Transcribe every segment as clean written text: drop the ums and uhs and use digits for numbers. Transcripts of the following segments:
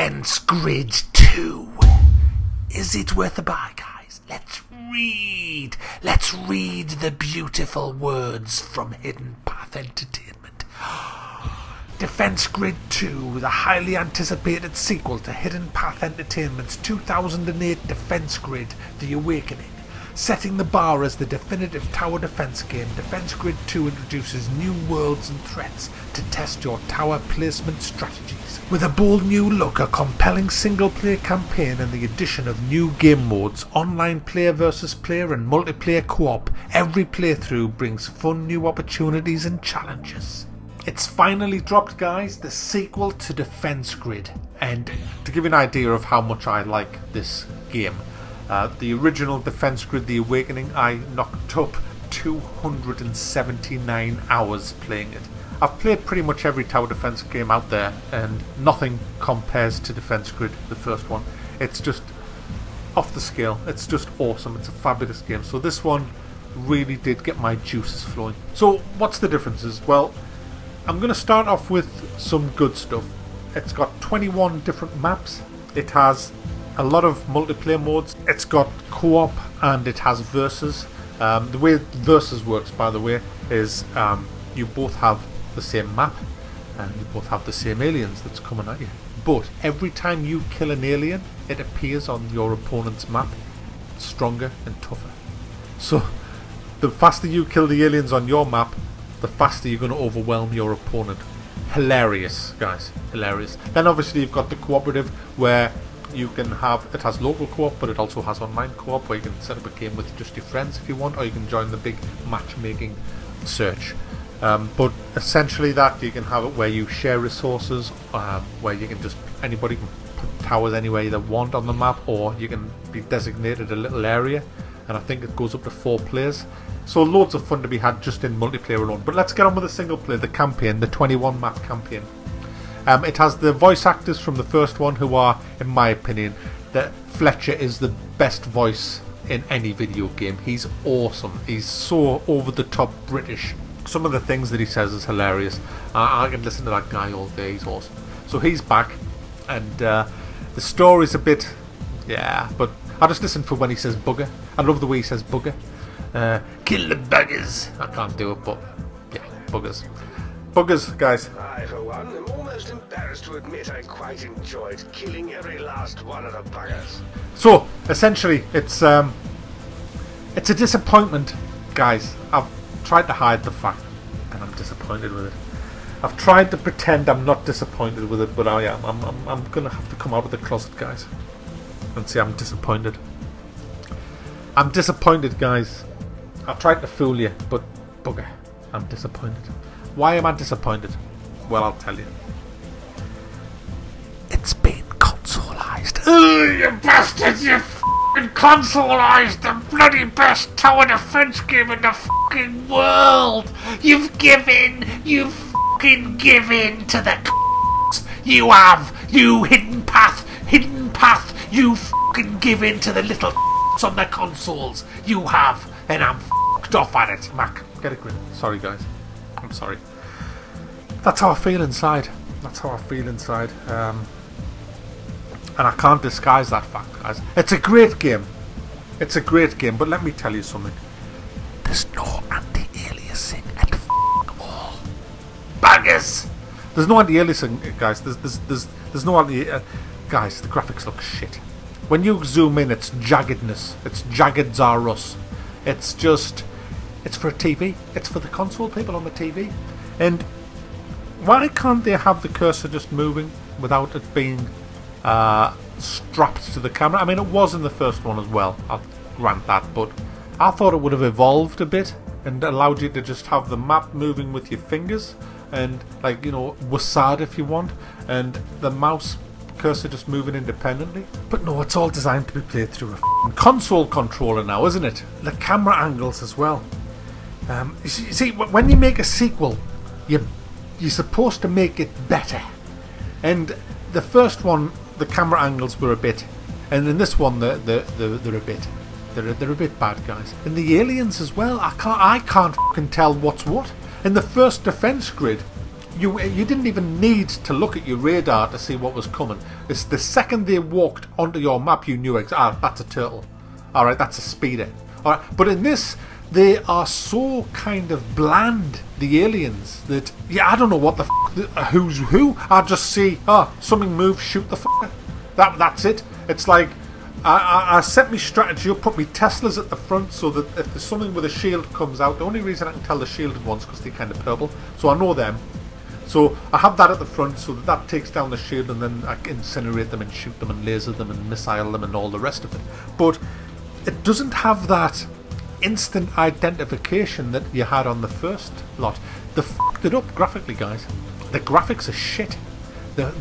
Defense Grid 2. Is it worth a buy, guys? Let's read the beautiful words from Hidden Path Entertainment. Defense Grid 2, the highly anticipated sequel to Hidden Path Entertainment's 2008 Defense Grid: The Awakening. Setting the bar as the definitive tower defense game, Defense Grid 2 introduces new worlds and threats to test your tower placement strategies. With a bold new look, a compelling single-player campaign and the addition of new game modes, online player versus player and multiplayer co-op, every playthrough brings fun new opportunities and challenges. It's finally dropped, guys, the sequel to Defense Grid. And to give you an idea of how much I like this game, the original Defense Grid: The Awakening, I knocked up 279 hours playing it. I've played pretty much every tower defense game out there, and nothing compares to Defense Grid, the first one. It's just off the scale. It's just awesome. It's a fabulous game. So this one really did get my juices flowing. So what's the differences? Well, I'm going to start off with some good stuff. It's got 21 different maps. It has a lot of multiplayer modes. It's got co-op and it has versus. The way versus works, by the way, is you both have the same map and you both have the same aliens that's coming at you. But every time you kill an alien, it appears on your opponent's map stronger and tougher. So the faster you kill the aliens on your map, the faster you're going to overwhelm your opponent. Hilarious, guys. Hilarious. Then obviously you've got the cooperative, where you can have, it has local co-op, but it also has online co-op, where you can set up a game with just your friends if you want, or you can join the big matchmaking search. But essentially that you can have it where you share resources, where you can just, anybody can put towers anywhere they want on the map, or you can be designated a little area, and I think it goes up to 4 players. So loads of fun to be had just in multiplayer alone. But let's get on with the single player, the campaign, the 21 map campaign. It has the voice actors from the first one, who are, in my opinion, that Fletcher is the best voice in any video game. He's awesome. He's so over the top British. Some of the things that he says is hilarious. I can listen to that guy all day. He's awesome. So he's back, and the story's a bit, yeah, but I just listen for when he says bugger. I love the way he says bugger. Kill the buggers. I can't do it, but yeah, buggers. Buggers, guys. I, for one, am almost embarrassed to admit I quite enjoyed killing every last one of the buggers. So, essentially, it's a disappointment, guys. I've tried to hide the fact, and I'm disappointed with it. I've tried to pretend I'm not disappointed with it, but I am. I'm gonna have to come out of the closet, guys, and say I'm disappointed. I'm disappointed, guys. I've tried to fool you, but bugger, I'm disappointed. Why am I disappointed? Well, I'll tell you. It's been consoleized. Ugh, you bastards! You f***ing consoleized the bloody best tower defense game in the f***ing world! You've given! You f***ing given to the c***s! You have! You Hidden Path! Hidden Path! You f***ing given to the little c***s on the consoles! You have! And I'm f***ed off at it! Mac, get a grip. Sorry, guys. I'm sorry. That's how I feel inside. That's how I feel inside. And I can't disguise that fact, guys. It's a great game. It's a great game, but let me tell you something. There's no anti-aliasing at all. Buggers! There's no anti-aliasing, guys. There's no anti... guys, the graphics look shit. When you zoom in, it's jaggedness. It's jagged Zarus. It's just... It's for a TV. It's for the console people on the TV. And why can't they have the cursor just moving without it being strapped to the camera? I mean, it was in the first one as well, I'll grant that, but I thought it would have evolved a bit and allowed you to just have the map moving with your fingers and, like, you know, WASD if you want, and the mouse cursor just moving independently. But no, it's all designed to be played through a console controller now, isn't it? The camera angles as well. You see, when you make a sequel, you're supposed to make it better. And the first one, the camera angles were a bit, and in this one, they're a bit bad, guys. And the aliens as well. I can't fucking tell what's what. In the first Defense Grid, you didn't even need to look at your radar to see what was coming. It's the second they walked onto your map, you knew, that's a turtle. Alright, that's a speeder. Alright, but in this, they are so kind of bland, the aliens, that, yeah, I don't know what the who's who. I just see, something moves, shoot the that's it. It's like, I set my strategy up, put my Teslas at the front so that if there's something with a shield comes out, the only reason I can tell the shielded ones because they're kind of purple, so I know them. So I have that at the front so that takes down the shield, and then I incinerate them and shoot them and laser them and missile them and all the rest of it. But it doesn't have that instant identification that you had on the first lot. They fucked it up graphically, guys. The graphics are shit. The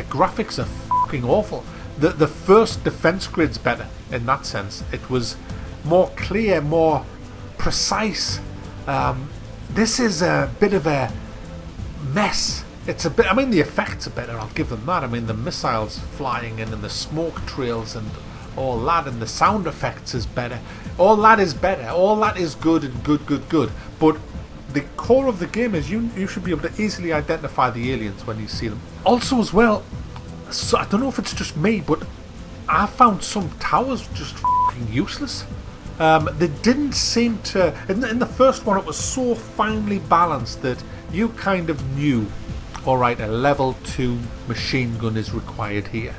graphics are fucking awful. The first Defense Grid's better in that sense. It was more clear, more precise. This is a bit of a mess. It's a bit. I mean, the effects are better. I'll give them that. I mean, the missiles flying in and the smoke trails and all that, and the sound effects is better. All that is better. All that is good and good. But the core of the game is you should be able to easily identify the aliens when you see them. Also, as well. So I don't know if it's just me, but I found some towers just fucking useless. They didn't seem to. In the first one, it was so finely balanced that you kind of knew, all right, a level 2 machine gun is required here.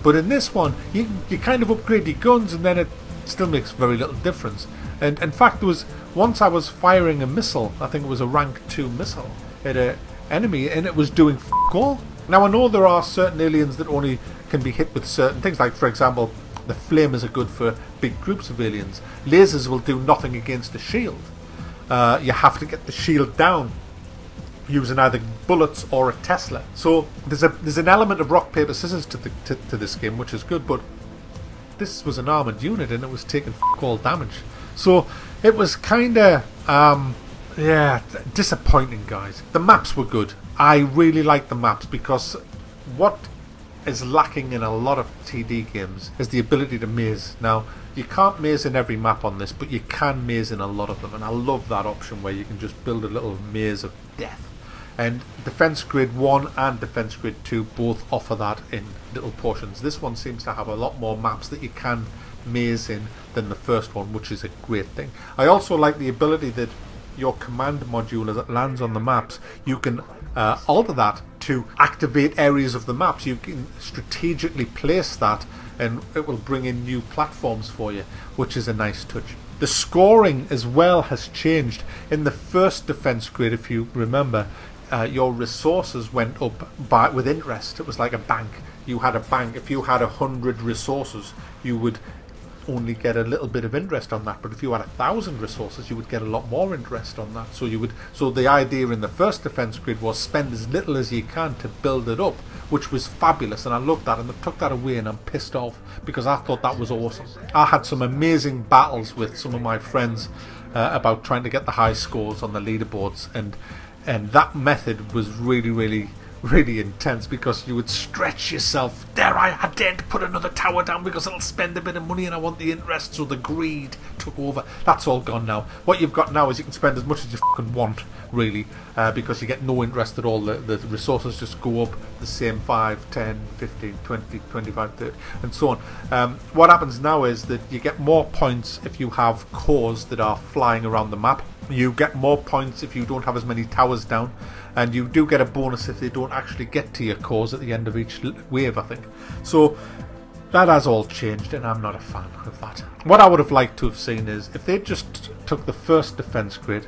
But in this one, you kind of upgrade your guns, and then it still makes very little difference. And in fact, there was once I was firing a missile. I think it was a rank 2 missile at an enemy, and it was doing fuck all. Now, I know there are certain aliens that only can be hit with certain things, like, for example, the flamers are good for big groups of aliens. Lasers will do nothing against the shield. You have to get the shield down using either bullets or a Tesla. So there's an element of rock, paper, scissors to this game, which is good, but this was an armoured unit and it was taking all damage. So it was kind of, yeah, disappointing, guys. The maps were good. I really like the maps because what is lacking in a lot of TD games is the ability to maze. Now, you can't maze in every map on this, but you can maze in a lot of them, and I love that option where you can just build a little maze of death. And Defense Grid 1 and Defense Grid 2 both offer that in little portions. This one seems to have a lot more maps that you can maze in than the first one, which is a great thing. I also like the ability that your command module, as it lands on the maps, you can alter that to activate areas of the maps. You can strategically place that and it will bring in new platforms for you, which is a nice touch. The scoring as well has changed. In the first Defense Grid, if you remember, your resources went up with interest. It was like a bank. You had a bank. If you had 100 resources, you would only get a little bit of interest on that, but if you had 1,000 resources, you would get a lot more interest on that. So the idea in the first Defense Grid was spend as little as you can to build it up, which was fabulous, and I loved that, and they took that away and I'm pissed off because I thought that was awesome. I had some amazing battles with some of my friends about trying to get the high scores on the leaderboards, and that method was really intense because you would stretch yourself. I dared to put another tower down because it'll spend a bit of money and I want the interest, so the greed took over. That's all gone now. What you've got now is you can spend as much as you fucking want, really, because you get no interest at all. The resources just go up the same 5, 10, 15, 20, 25, 30 and so on. What happens now is that you get more points if you have cores that are flying around the map. You get more points if you don't have as many towers down, and you do get a bonus if they don't actually get to your cores at the end of each wave, I think. So that has all changed, and I'm not a fan of that. What I would have liked to have seen is if they just took the first Defense Grid,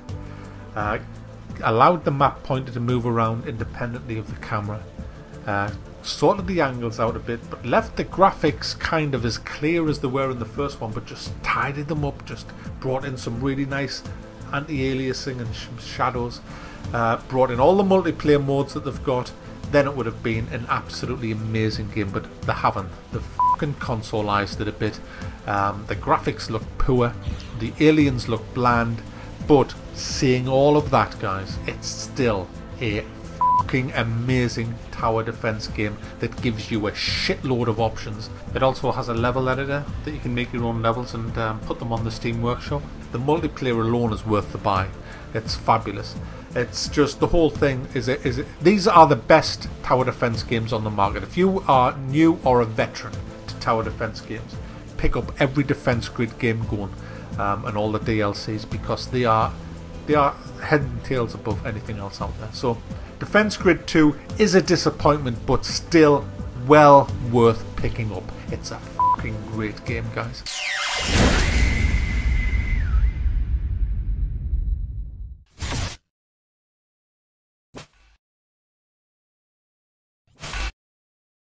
allowed the map pointer to move around independently of the camera, sorted the angles out a bit, but left the graphics kind of as clear as they were in the first one, but just tidied them up, just brought in some really nice anti-aliasing and shadows, brought in all the multiplayer modes that they've got, then it would have been an absolutely amazing game, but they haven't. They've fucking consoleized it a bit. The graphics look poor, the aliens look bland, but seeing all of that, guys, it's still a fucking amazing tower defense game that gives you a shitload of options. It also has a level editor that you can make your own levels and put them on the Steam Workshop. The multiplayer alone is worth the buy. It's fabulous. It's just the whole thing these are the best tower defense games on the market. If you are new or a veteran to tower defense games, pick up every Defense Grid game going, and all the DLCs, because they are head and tails above anything else out there. So Defense Grid 2 is a disappointment, but still well worth picking up. It's a fucking great game, guys.